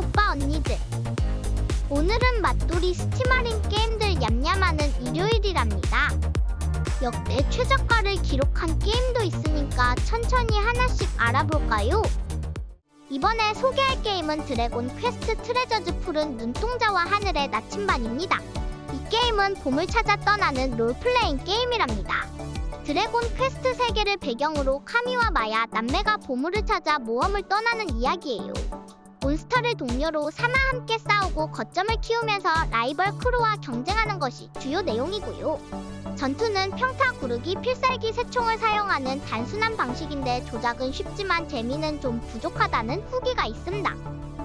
오빠 언니들, 오늘은 맛돌이 스팀할인 게임들 얌얌하는 일요일이랍니다. 역대 최저가를 기록한 게임도 있으니까 천천히 하나씩 알아볼까요? 이번에 소개할 게임은 드래곤 퀘스트 트레저즈 푸른 눈동자와 하늘의 나침반입니다. 이 게임은 봄을 찾아 떠나는 롤플레잉 게임이랍니다. 드래곤 퀘스트 세계를 배경으로 카미와 마야, 남매가 보물을 찾아 모험을 떠나는 이야기예요. 몬스터를 동료로 삼아 함께 싸우고 거점을 키우면서 라이벌 크루와 경쟁하는 것이 주요 내용이고요. 전투는 평타 구르기, 필살기, 새총을 사용하는 단순한 방식인데 조작은 쉽지만 재미는 좀 부족하다는 후기가 있습니다.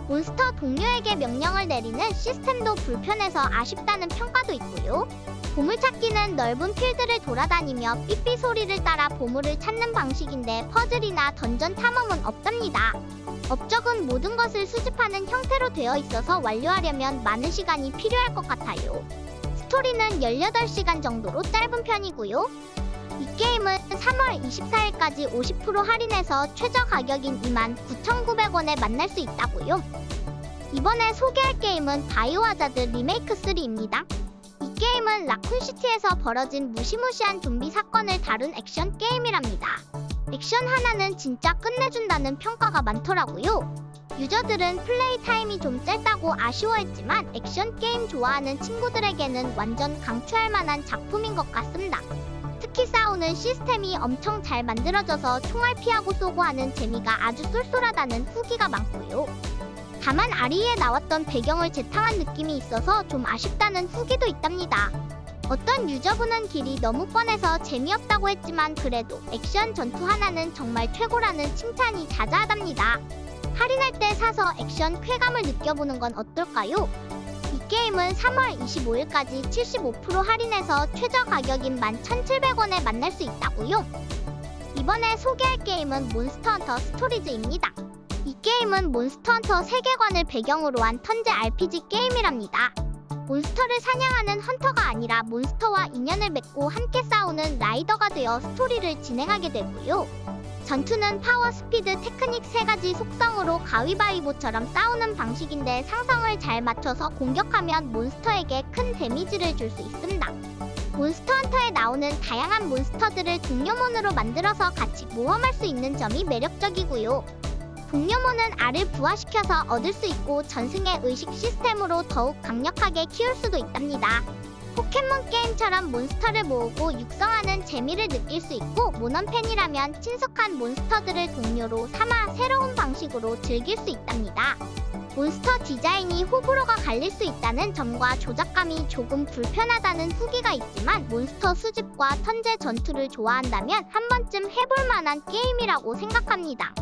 몬스터 동료에게 명령을 내리는 시스템도 불편해서 아쉽다는 평가도 있고요. 보물찾기는 넓은 필드를 돌아다니며 삐삐 소리를 따라 보물을 찾는 방식인데 퍼즐이나 던전 탐험은 없답니다. 업적은 모든 것을 수집하는 형태로 되어 있어서 완료하려면 많은 시간이 필요할 것 같아요. 스토리는 18시간 정도로 짧은 편이고요. 이 게임은 3월 24일까지 50% 할인해서 최저 가격인 29,900원에 만날 수 있다고요. 이번에 소개할 게임은 바이오하자드 리메이크 3입니다. 이 게임은 라쿤시티에서 벌어진 무시무시한 좀비 사건을 다룬 액션 게임이랍니다. 액션 하나는 진짜 끝내준다는 평가가 많더라고요. 유저들은 플레이 타임이 좀 짧다고 아쉬워했지만 액션 게임 좋아하는 친구들에게는 완전 강추할 만한 작품인 것 같습니다. 특히 싸우는 시스템이 엄청 잘 만들어져서 총알 피하고 쏘고 하는 재미가 아주 쏠쏠하다는 후기가 많고요. 다만 아리에 나왔던 배경을 재탕한 느낌이 있어서 좀 아쉽다는 후기도 있답니다. 어떤 유저분은 길이 너무 뻔해서 재미없다고 했지만 그래도 액션 전투 하나는 정말 최고라는 칭찬이 자자하답니다. 할인할 때 사서 액션 쾌감을 느껴보는 건 어떨까요? 이 게임은 3월 25일까지 75% 할인해서 최저 가격인 11,700원에 만날 수 있다고요. 이번에 소개할 게임은 몬스터 헌터 스토리즈입니다. 이 게임은 몬스터 헌터 세계관을 배경으로 한 턴제 RPG 게임이랍니다. 몬스터를 사냥하는 헌터가 아니라 몬스터와 인연을 맺고 함께 싸우는 라이더가 되어 스토리를 진행하게 되고요. 전투는 파워, 스피드, 테크닉 3가지 속성으로 가위바위보처럼 싸우는 방식인데 상성을 잘 맞춰서 공격하면 몬스터에게 큰 데미지를 줄 수 있습니다. 몬스터 헌터에 나오는 다양한 몬스터들을 동료몬으로 만들어서 같이 모험할 수 있는 점이 매력적이고요. 동료몬은 알을 부화시켜서 얻을 수 있고 전승의 의식 시스템으로 더욱 강력하게 키울 수도 있답니다. 포켓몬 게임처럼 몬스터를 모으고 육성하는 재미를 느낄 수 있고 모넌 팬이라면 친숙한 몬스터들을 동료로 삼아 새로운 방식으로 즐길 수 있답니다. 몬스터 디자인이 호불호가 갈릴 수 있다는 점과 조작감이 조금 불편하다는 후기가 있지만 몬스터 수집과 턴제 전투를 좋아한다면 한 번쯤 해볼 만한 게임이라고 생각합니다.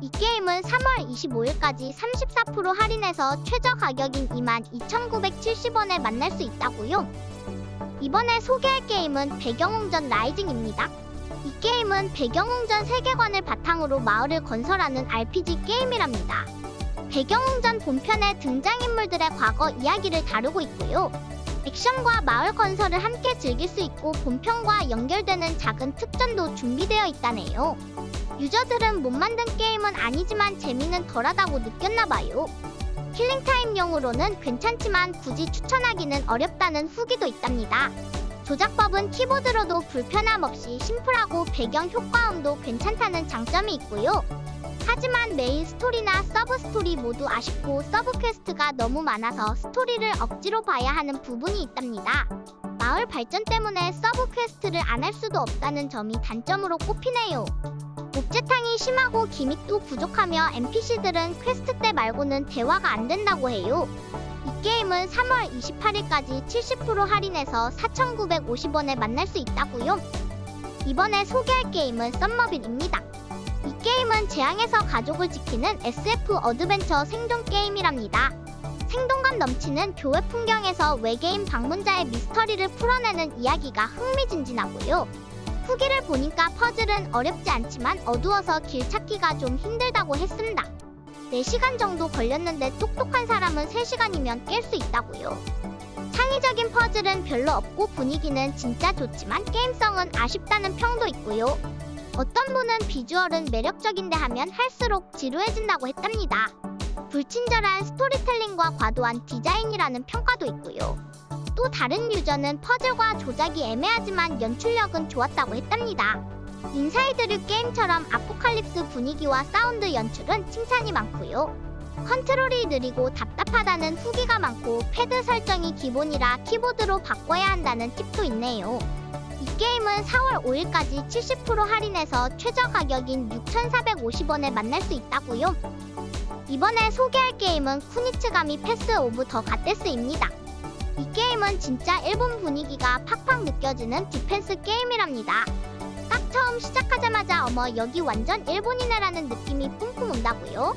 이 게임은 3월 25일까지 34% 할인해서 최저 가격인 22,970원에 만날 수 있다고요. 이번에 소개할 게임은 배경웅전 라이징입니다. 이 게임은 배경웅전 세계관을 바탕으로 마을을 건설하는 RPG 게임이랍니다. 배경웅전 본편의 등장인물들의 과거 이야기를 다루고 있고요. 액션과 마을 건설을 함께 즐길 수 있고 본편과 연결되는 작은 특전도 준비되어 있다네요. 유저들은 못 만든 게임은 아니지만 재미는 덜하다고 느꼈나봐요. 킬링타임용으로는 괜찮지만 굳이 추천하기는 어렵다는 후기도 있답니다. 조작법은 키보드로도 불편함 없이 심플하고 배경 효과음도 괜찮다는 장점이 있고요. 하지만 메인 스토리나 서브 스토리 모두 아쉽고 서브 퀘스트가 너무 많아서 스토리를 억지로 봐야 하는 부분이 있답니다. 마을 발전 때문에 서브 퀘스트를 안 할 수도 없다는 점이 단점으로 꼽히네요. 옥죄탕이 심하고 기믹도 부족하며 NPC들은 퀘스트 때 말고는 대화가 안 된다고 해요. 이 게임은 3월 28일까지 70% 할인해서 4,950원에 만날 수 있다고요. 이번에 소개할 게임은 썸머빌입니다. 이 게임은 재앙에서 가족을 지키는 SF 어드벤처 생존 게임이랍니다. 생동감 넘치는 교회 풍경에서 외계인 방문자의 미스터리를 풀어내는 이야기가 흥미진진하고요. 후기를 보니까 퍼즐은 어렵지 않지만 어두워서 길 찾기가 좀 힘들다고 했습니다. 4시간 정도 걸렸는데 똑똑한 사람은 3시간이면 깰 수 있다고요. 창의적인 퍼즐은 별로 없고 분위기는 진짜 좋지만 게임성은 아쉽다는 평도 있고요. 어떤 분은 비주얼은 매력적인데 하면 할수록 지루해진다고 했답니다. 불친절한 스토리텔링과 과도한 디자인이라는 평가도 있고요. 또 다른 유저는 퍼즐과 조작이 애매하지만 연출력은 좋았다고 했답니다. 인사이드 게임처럼 아포칼립스 분위기와 사운드 연출은 칭찬이 많고요. 컨트롤이 느리고 답답하다는 후기가 많고 패드 설정이 기본이라 키보드로 바꿔야 한다는 팁도 있네요. 이 게임은 4월 5일까지 70% 할인해서 최저 가격인 6,450원에 만날 수 있다고요. 이번에 소개할 게임은 쿠니츠가미 패스 오브 더 갓데스입니다. 이 게임은 진짜 일본 분위기가 팍팍 느껴지는 디펜스 게임이랍니다. 딱 처음 시작하자마자 어머 여기 완전 일본이네라는 느낌이 뿜뿜 온다고요.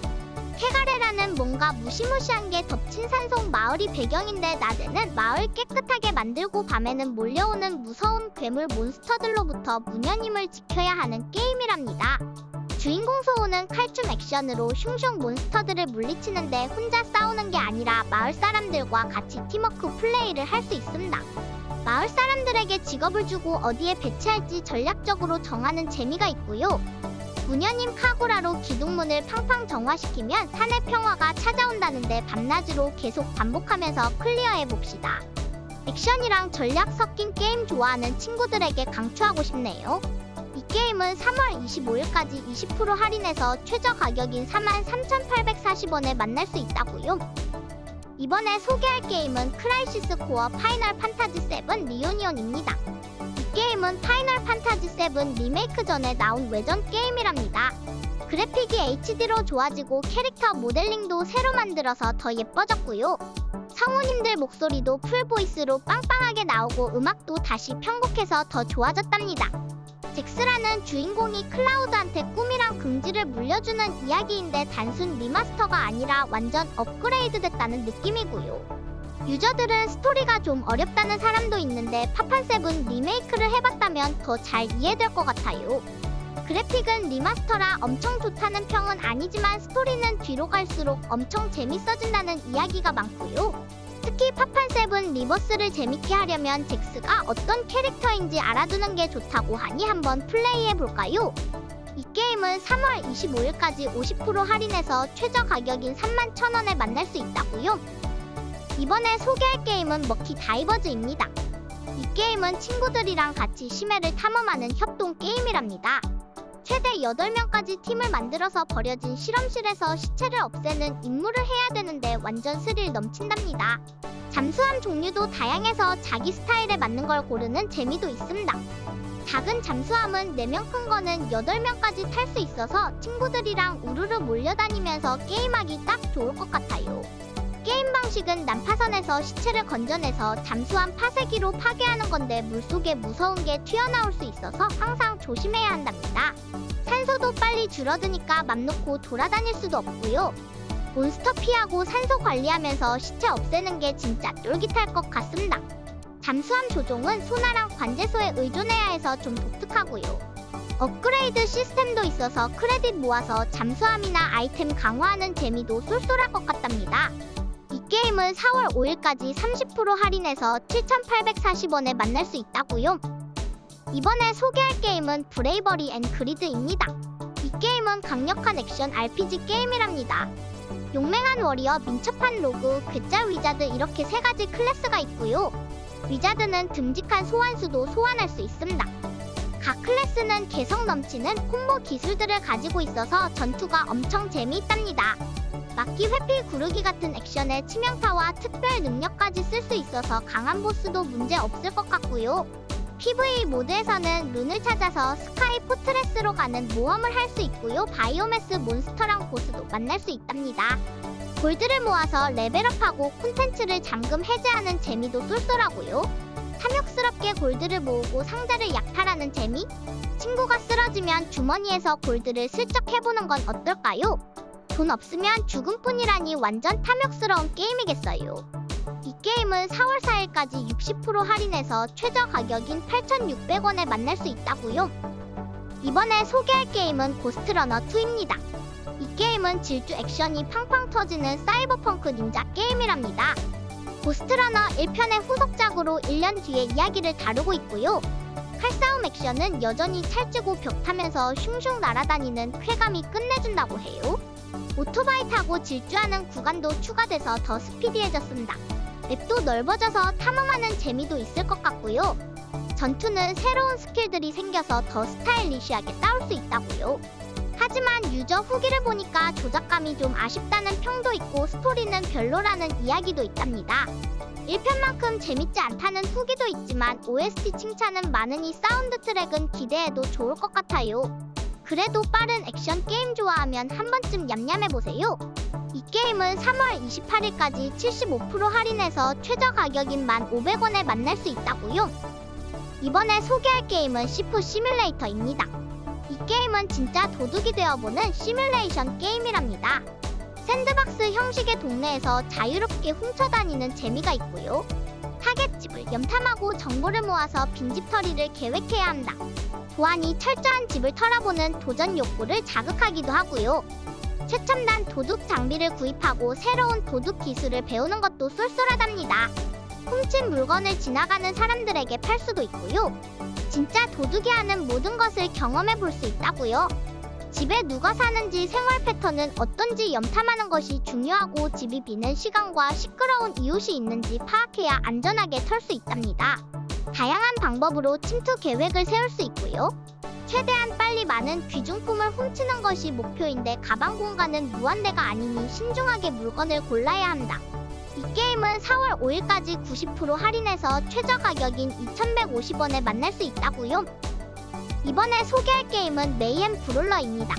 케가레라는 뭔가 무시무시한 게 덮친 산속 마을이 배경인데 낮에는 마을 깨끗하게 만들고 밤에는 몰려오는 무서운 괴물 몬스터들로부터 무녀님을 지켜야 하는 게임이랍니다. 주인공 소우는 칼춤 액션으로 슝슝 몬스터들을 물리치는데 혼자 싸우는 게 아니라 마을 사람들과 같이 팀워크 플레이를 할 수 있습니다. 마을 사람들에게 직업을 주고 어디에 배치할지 전략적으로 정하는 재미가 있고요. 무녀님 카구라로 기둥문을 팡팡 정화시키면 산의 평화가 찾아온다는데 밤낮으로 계속 반복하면서 클리어해봅시다. 액션이랑 전략 섞인 게임 좋아하는 친구들에게 강추하고 싶네요. 이 게임은 3월 25일까지 20% 할인해서 최저 가격인 43,840원에 만날 수 있다고요. 이번에 소개할 게임은 크라이시스 코어 파이널 판타지 7 리오니온입니다. 이 게임은 파이널 판타지 7 리메이크 전에 나온 외전 게임이랍니다. 그래픽이 HD로 좋아지고 캐릭터 모델링도 새로 만들어서 더 예뻐졌고요. 성우님들 목소리도 풀보이스로 빵빵하게 나오고 음악도 다시 편곡해서 더 좋아졌답니다. 잭스라는 주인공이 클라우드한테 꿈이랑 긍지를 물려주는 이야기인데 단순 리마스터가 아니라 완전 업그레이드 됐다는 느낌이고요. 유저들은 스토리가 좀 어렵다는 사람도 있는데 파판7 리메이크를 해봤다면 더 잘 이해될 것 같아요. 그래픽은 리마스터라 엄청 좋다는 평은 아니지만 스토리는 뒤로 갈수록 엄청 재밌어진다는 이야기가 많고요. 특히 파판7 리버스를 재밌게 하려면 잭스가 어떤 캐릭터인지 알아두는 게 좋다고 하니 한번 플레이해볼까요? 이 게임은 3월 25일까지 50% 할인해서 최저 가격인 31,000원에 만날 수 있다고요. 이번에 소개할 게임은 머키 다이버즈입니다. 이 게임은 친구들이랑 같이 심해를 탐험하는 협동 게임이랍니다. 최대 8명까지 팀을 만들어서 버려진 실험실에서 시체를 없애는 임무를 해야 되는데 완전 스릴 넘친답니다. 잠수함 종류도 다양해서 자기 스타일에 맞는 걸 고르는 재미도 있습니다. 작은 잠수함은 4명, 큰 거는 8명까지 탈 수 있어서 친구들이랑 우르르 몰려다니면서 게임하기 딱 좋을 것 같아요. 게임 방식은 난파선에서 시체를 건져내서 잠수함 파쇄기로 파괴하는 건데 물속에 무서운 게 튀어나올 수 있어서 항상 조심해야 한답니다. 산소도 빨리 줄어드니까 맘 놓고 돌아다닐 수도 없고요. 몬스터 피하고 산소 관리하면서 시체 없애는 게 진짜 쫄깃할 것 같습니다. 잠수함 조종은 소나랑 관제소에 의존해야 해서 좀 독특하고요. 업그레이드 시스템도 있어서 크레딧 모아서 잠수함이나 아이템 강화하는 재미도 쏠쏠할 것 같답니다. 이 게임은 4월 5일까지 30% 할인해서 7,840원에 만날 수 있다고요. 이번에 소개할 게임은 브레이버리 앤 그리드입니다. 이 게임은 강력한 액션 RPG 게임이랍니다. 용맹한 워리어, 민첩한 로그, 괴짜 위자드 이렇게 3가지 클래스가 있고요. 위자드는 듬직한 소환수도 소환할 수 있습니다. 각 클래스는 개성 넘치는 콤보 기술들을 가지고 있어서 전투가 엄청 재미있답니다. 막기, 회피, 구르기 같은 액션에 치명타와 특별 능력까지 쓸 수 있어서 강한 보스도 문제 없을 것 같고요. PVE 모드에서는 룬을 찾아서 스카이 포트레스로 가는 모험을 할 수 있고요. 바이오매스 몬스터랑 보스도 만날 수 있답니다. 골드를 모아서 레벨업하고 콘텐츠를 잠금 해제하는 재미도 쏠쏠하고요. 탐욕스럽게 골드를 모으고 상자를 약탈하는 재미? 친구가 쓰러지면 주머니에서 골드를 슬쩍 해보는 건 어떨까요? 돈 없으면 죽음뿐이라니 완전 탐욕스러운 게임이겠어요. 이 게임은 4월 4일까지 60% 할인해서 최저 가격인 8,600원에 만날 수 있다고요. 이번에 소개할 게임은 고스트러너2입니다. 이 게임은 질주 액션이 팡팡 터지는 사이버펑크 닌자 게임이랍니다. 고스트러너 1편의 후속작으로 1년 뒤의 이야기를 다루고 있고요. 칼싸움 액션은 여전히 찰지고 벽 타면서 슝슝 날아다니는 쾌감이 끝내준다고 해요. 오토바이 타고 질주하는 구간도 추가돼서 더 스피디해졌습니다. 맵도 넓어져서 탐험하는 재미도 있을 것 같고요. 전투는 새로운 스킬들이 생겨서 더 스타일리시하게 싸울 수 있다고요. 하지만 유저 후기를 보니까 조작감이 좀 아쉽다는 평도 있고 스토리는 별로라는 이야기도 있답니다. 1편만큼 재밌지 않다는 후기도 있지만 OST 칭찬은 많으니 사운드 트랙은 기대해도 좋을 것 같아요. 그래도 빠른 액션 게임 좋아하면 한 번쯤 냠냠해보세요. 이 게임은 3월 28일까지 75% 할인해서 최저 가격인 1,500원에 만날 수 있다고요. 이번에 소개할 게임은 시프 시뮬레이터입니다. 이 게임은 진짜 도둑이 되어보는 시뮬레이션 게임이랍니다. 샌드박스 형식의 동네에서 자유롭게 훔쳐다니는 재미가 있고요. 타겟집을 염탐하고 정보를 모아서 빈집털이를 계획해야 한다. 보안이 철저한 집을 털어보는 도전 욕구를 자극하기도 하고요. 최첨단 도둑 장비를 구입하고 새로운 도둑 기술을 배우는 것도 쏠쏠하답니다. 훔친 물건을 지나가는 사람들에게 팔 수도 있고요. 진짜 도둑이 하는 모든 것을 경험해 볼 수 있다고요. 집에 누가 사는지 생활 패턴은 어떤지 염탐하는 것이 중요하고 집이 비는 시간과 시끄러운 이웃이 있는지 파악해야 안전하게 털 수 있답니다. 다양한 방법으로 침투 계획을 세울 수 있고요. 최대한 빨리 많은 귀중품을 훔치는 것이 목표인데 가방 공간은 무한대가 아니니 신중하게 물건을 골라야 한다. 이 게임은 4월 5일까지 90% 할인해서 최저 가격인 2,150원에 만날 수 있다고요. 이번에 소개할 게임은 메이엠 브롤러입니다.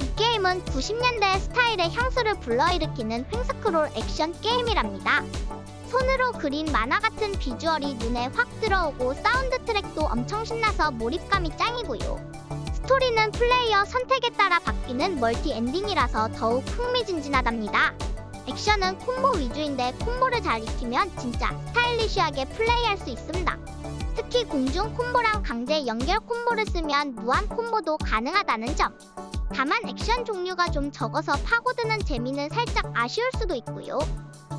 이 게임은 90년대 스타일의 향수를 불러일으키는 횡스크롤 액션 게임이랍니다. 손으로 그린 만화 같은 비주얼이 눈에 확 들어오고 사운드 트랙도 엄청 신나서 몰입감이 짱이고요. 스토리는 플레이어 선택에 따라 바뀌는 멀티 엔딩이라서 더욱 흥미진진하답니다. 액션은 콤보 위주인데 콤보를 잘 익히면 진짜 스타일리시하게 플레이할 수 있습니다. 특히 공중 콤보랑 강제 연결 콤보를 쓰면 무한 콤보도 가능하다는 점. 다만 액션 종류가 좀 적어서 파고드는 재미는 살짝 아쉬울 수도 있고요.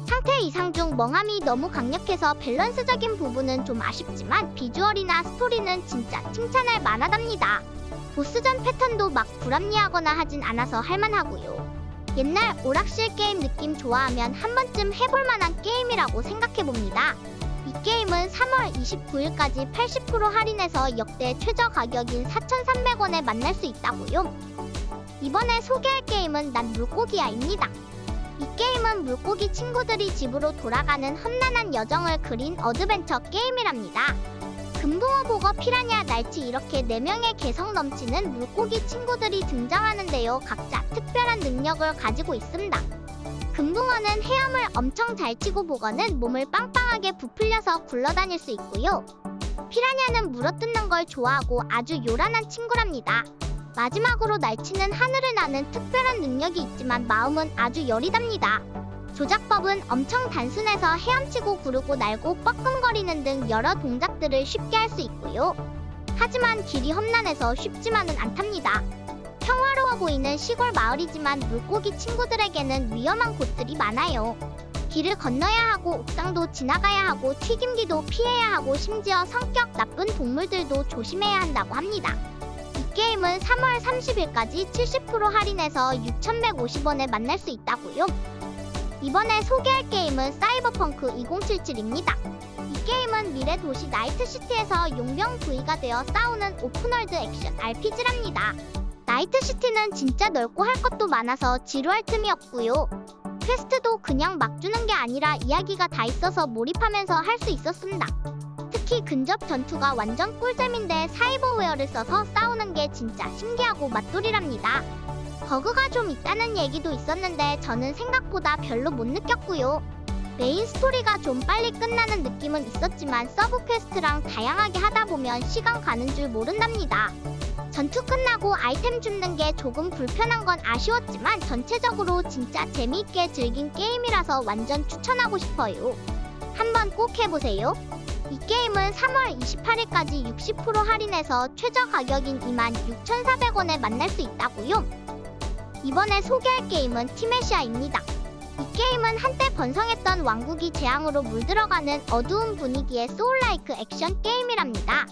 상태 이상 중 멍함이 너무 강력해서 밸런스적인 부분은 좀 아쉽지만 비주얼이나 스토리는 진짜 칭찬할 만하답니다. 보스전 패턴도 막 불합리하거나 하진 않아서 할만하고요. 옛날 오락실 게임 느낌 좋아하면 한 번쯤 해볼 만한 게임이라고 생각해봅니다. 이 게임은 3월 29일까지 80% 할인해서 역대 최저 가격인 4,300원에 만날 수 있다고요. 이번에 소개할 게임은 난 물고기야입니다. 이 게임은 물고기 친구들이 집으로 돌아가는 험난한 여정을 그린 어드벤처 게임이랍니다. 금붕어, 보거, 피라냐, 날치 이렇게 4명의 개성 넘치는 물고기 친구들이 등장하는데요. 각자 특별한 능력을 가지고 있습니다. 금붕어는 헤엄을 엄청 잘 치고 보거는 몸을 빵빵하게 부풀려서 굴러다닐 수 있고요. 피라냐는 물어뜯는 걸 좋아하고 아주 요란한 친구랍니다. 마지막으로 날치는 하늘을 나는 특별한 능력이 있지만 마음은 아주 여리답니다. 조작법은 엄청 단순해서 헤엄치고 구르고 날고 뻐끔거리는 등 여러 동작들을 쉽게 할 수 있고요. 하지만 길이 험난해서 쉽지만은 않답니다. 평화로워 보이는 시골 마을이지만 물고기 친구들에게는 위험한 곳들이 많아요. 길을 건너야 하고 옥상도 지나가야 하고 튀김기도 피해야 하고 심지어 성격 나쁜 동물들도 조심해야 한다고 합니다. 이 게임은 3월 30일까지 70% 할인해서 6,150원에 만날 수 있다고요. 이번에 소개할 게임은 사이버펑크 2077입니다. 이 게임은 미래 도시 나이트시티에서 용병 부위가 되어 싸우는 오픈월드 액션 RPG랍니다. 나이트시티는 진짜 넓고 할 것도 많아서 지루할 틈이 없고요. 퀘스트도 그냥 막 주는 게 아니라 이야기가 다 있어서 몰입하면서 할 수 있었습니다. 특히 근접 전투가 완전 꿀잼인데 사이버웨어를 써서 싸우는 게 진짜 신기하고 맛돌이랍니다. 버그가 좀 있다는 얘기도 있었는데 저는 생각보다 별로 못 느꼈고요. 메인 스토리가 좀 빨리 끝나는 느낌은 있었지만 서브 퀘스트랑 다양하게 하다 보면 시간 가는 줄 모른답니다. 전투 끝나고 아이템 줍는 게 조금 불편한 건 아쉬웠지만 전체적으로 진짜 재미있게 즐긴 게임이라서 완전 추천하고 싶어요. 한번 꼭 해보세요. 이 게임은 3월 28일까지 60% 할인해서 최저 가격인 26,400원에 만날 수 있다고요. 이번에 소개할 게임은 티메시아입니다. 이 게임은 한때 번성했던 왕국이 재앙으로 물들어가는 어두운 분위기의 소울라이크 액션 게임이랍니다.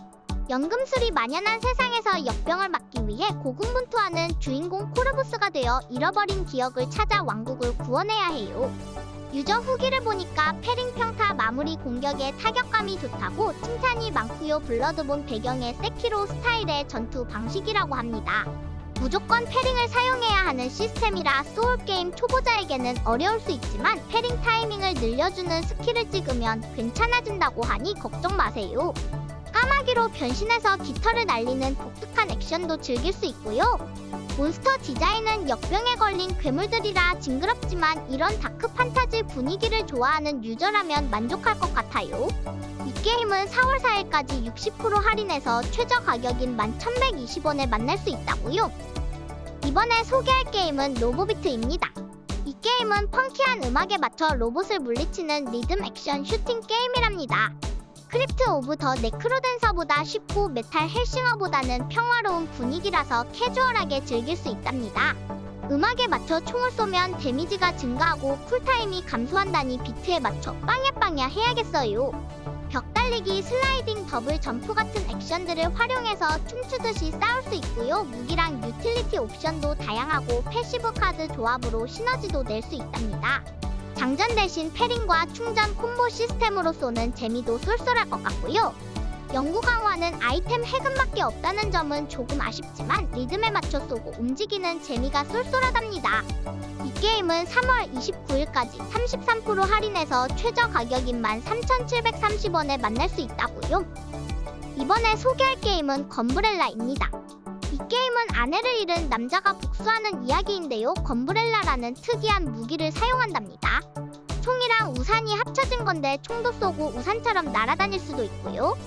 연금술이 만연한 세상에서 역병을 막기 위해 고군분투하는 주인공 코르부스가 되어 잃어버린 기억을 찾아 왕국을 구원해야 해요. 유저 후기를 보니까 페링 평타 마무리 공격에 타격감이 좋다고 칭찬이 많고요. 블러드본 배경의 세키로 스타일의 전투 방식이라고 합니다. 무조건 패링을 사용해야 하는 시스템이라 소울게임 초보자에게는 어려울 수 있지만 패링 타이밍을 늘려주는 스킬을 찍으면 괜찮아진다고 하니 걱정 마세요. 까마귀로 변신해서 깃털을 날리는 독특한 액션도 즐길 수 있고요. 몬스터 디자인은 역병에 걸린 괴물들이라 징그럽지만 이런 다크 판타지 분위기를 좋아하는 유저라면 만족할 것 같아요. 이 게임은 4월 4일까지 60% 할인해서 최저 가격인 11,120원에 만날 수 있다고요. 이번에 소개할 게임은 로보비트입니다. 이 게임은 펑키한 음악에 맞춰 로봇을 물리치는 리듬 액션 슈팅 게임이랍니다. 크립트 오브 더 네크로댄서보다 쉽고 메탈 헬싱어보다는 평화로운 분위기라서 캐주얼하게 즐길 수 있답니다. 음악에 맞춰 총을 쏘면 데미지가 증가하고 쿨타임이 감소한다니 비트에 맞춰 빵야빵야 해야겠어요. 벽 달리기, 슬라이딩, 더블 점프 같은 액션들을 활용해서 춤추듯이 싸울 수 있고요. 무기랑 유틸리티 옵션도 다양하고 패시브 카드 조합으로 시너지도 낼 수 있답니다. 장전 대신 패링과 충전 콤보 시스템으로 쏘는 재미도 쏠쏠할 것 같고요. 연구 강화는 아이템 해금밖에 없다는 점은 조금 아쉽지만 리듬에 맞춰 쏘고 움직이는 재미가 쏠쏠하답니다. 이 게임은 3월 29일까지 33% 할인해서 최저 가격인 13,730원에 만날 수 있다고요. 이번에 소개할 게임은 건브렐라입니다. 이 게임은 아내를 잃은 남자가 복수하는 이야기인데요. 건브렐라라는 특이한 무기를 사용한답니다. 총이랑 우산이 합쳐진 건데 총도 쏘고 우산처럼 날아다닐 수도 있고요.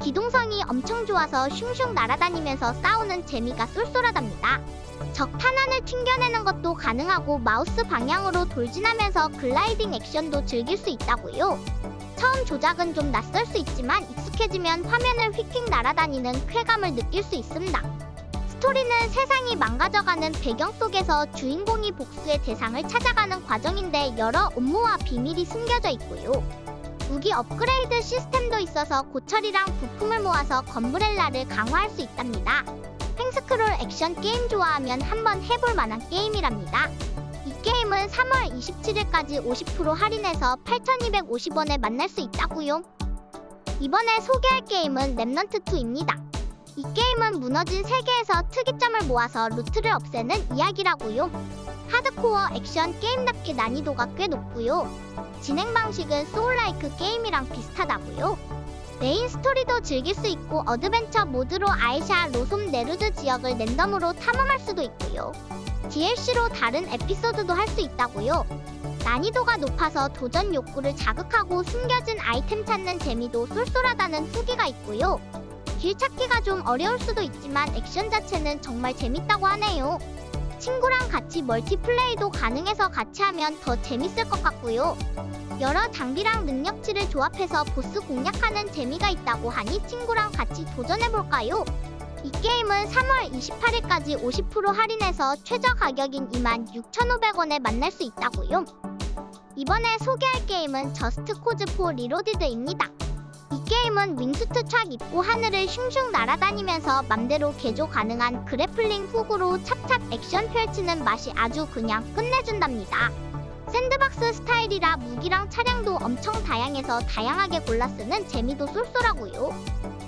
기동성이 엄청 좋아서 슝슝 날아다니면서 싸우는 재미가 쏠쏠하답니다. 적 탄환을 튕겨내는 것도 가능하고 마우스 방향으로 돌진하면서 글라이딩 액션도 즐길 수 있다고요. 처음 조작은 좀 낯설 수 있지만 익숙해지면 화면을 휙휙 날아다니는 쾌감을 느낄 수 있습니다. 스토리는 세상이 망가져가는 배경 속에서 주인공이 복수의 대상을 찾아가는 과정인데 여러 음모와 비밀이 숨겨져 있고요. 무기 업그레이드 시스템도 있어서 고철이랑 부품을 모아서 건브렐라를 강화할 수 있답니다. 횡스크롤 액션 게임 좋아하면 한번 해볼 만한 게임이랍니다. 이 게임은 3월 27일까지 50% 할인해서 8,250원에 만날 수 있다고요. 이번에 소개할 게임은 렘넌트2입니다. 이 게임은 무너진 세계에서 특이점을 모아서 루트를 없애는 이야기라고요. 하드코어 액션 게임답게 난이도가 꽤 높고요. 진행 방식은 소울라이크 게임이랑 비슷하다고요. 메인 스토리도 즐길 수 있고 어드벤처 모드로 아이샤, 로솜, 네루드 지역을 랜덤으로 탐험할 수도 있고요. DLC로 다른 에피소드도 할 수 있다고요. 난이도가 높아서 도전 욕구를 자극하고 숨겨진 아이템 찾는 재미도 쏠쏠하다는 후기가 있고요. 길 찾기가 좀 어려울 수도 있지만 액션 자체는 정말 재밌다고 하네요. 친구랑 같이 멀티플레이도 가능해서 같이 하면 더 재밌을 것 같고요. 여러 장비랑 능력치를 조합해서 보스 공략하는 재미가 있다고 하니 친구랑 같이 도전해볼까요? 이 게임은 3월 28일까지 50% 할인해서 최저 가격인 26,500원에 만날 수 있다고요. 이번에 소개할 게임은 저스트 코즈 4 리로디드입니다. 이 게임은 윙수트 촥 입고 하늘을 슝슝 날아다니면서 맘대로 개조 가능한 그래플링 훅으로 찹찹 액션 펼치는 맛이 아주 그냥 끝내준답니다. 샌드박스 스타일이라 무기랑 차량도 엄청 다양해서 다양하게 골라 쓰는 재미도 쏠쏠하고요.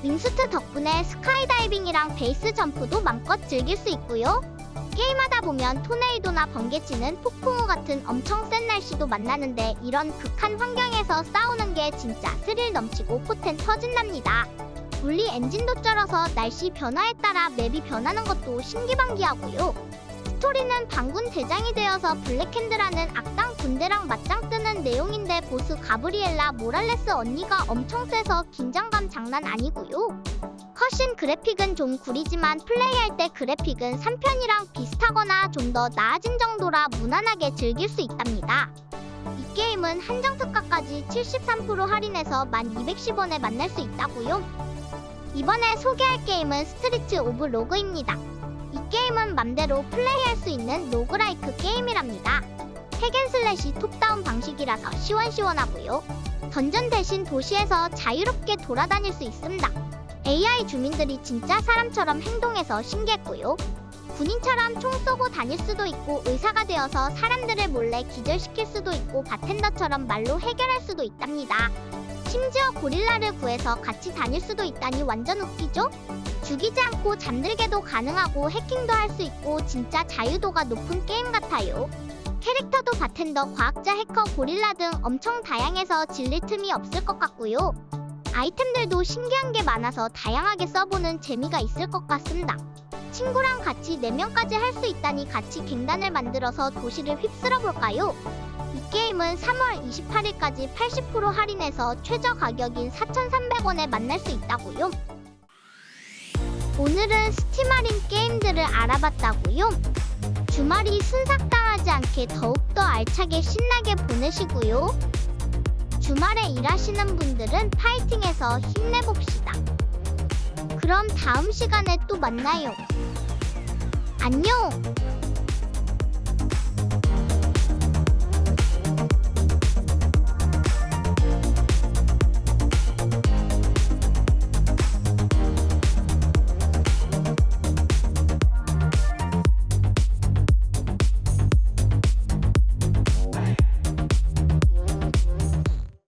윙수트 덕분에 스카이다이빙이랑 베이스 점프도 맘껏 즐길 수 있고요. 게임하다 보면 토네이도나 번개치는 폭풍우 같은 엄청 센 날씨도 만나는데 이런 극한 환경에서 싸우는 게 진짜 스릴 넘치고 포텐 터진답니다. 물리 엔진도 쩔어서 날씨 변화에 따라 맵이 변하는 것도 신기방기하고요. 스토리는 반군 대장이 되어서 블랙핸드라는 악당 군대랑 맞짱 뜨는 내용인데 보스 가브리엘라 모랄레스 언니가 엄청 세서 긴장감 장난 아니고요. 컷신 그래픽은 좀 구리지만 플레이할 때 그래픽은 3편이랑 비슷하거나 좀 더 나아진 정도라 무난하게 즐길 수 있답니다. 이 게임은 한정 특가까지 73% 할인해서 1210원에 만날 수 있다고요. 이번에 소개할 게임은 스트리트 오브 로그입니다. 이 게임은 맘대로 플레이할 수 있는 로그라이크 게임이랍니다. 핵앤슬래시 톱다운 방식이라서 시원시원하고요. 던전 대신 도시에서 자유롭게 돌아다닐 수 있습니다. AI 주민들이 진짜 사람처럼 행동해서 신기했고요. 군인처럼 총 쏘고 다닐 수도 있고 의사가 되어서 사람들을 몰래 기절시킬 수도 있고 바텐더처럼 말로 해결할 수도 있답니다. 심지어 고릴라를 구해서 같이 다닐 수도 있다니 완전 웃기죠? 죽이지 않고 잠들게도 가능하고 해킹도 할 수 있고 진짜 자유도가 높은 게임 같아요. 캐릭터도 바텐더, 과학자, 해커, 고릴라 등 엄청 다양해서 질릴 틈이 없을 것 같고요. 아이템들도 신기한 게 많아서 다양하게 써보는 재미가 있을 것 같습니다. 친구랑 같이 4명까지 할 수 있다니 같이 갱단을 만들어서 도시를 휩쓸어 볼까요? 이 게임은 3월 28일까지 80% 할인해서 최저 가격인 4,300원에 만날 수 있다고요. 오늘은 스팀할인 게임들을 알아봤다고요. 주말이 순삭당하지 않게 더욱더 알차게 신나게 보내시고요. 주말에 일하시는 분들은 파이팅해서 힘내봅시다. 그럼 다음 시간에 또 만나요. 안녕!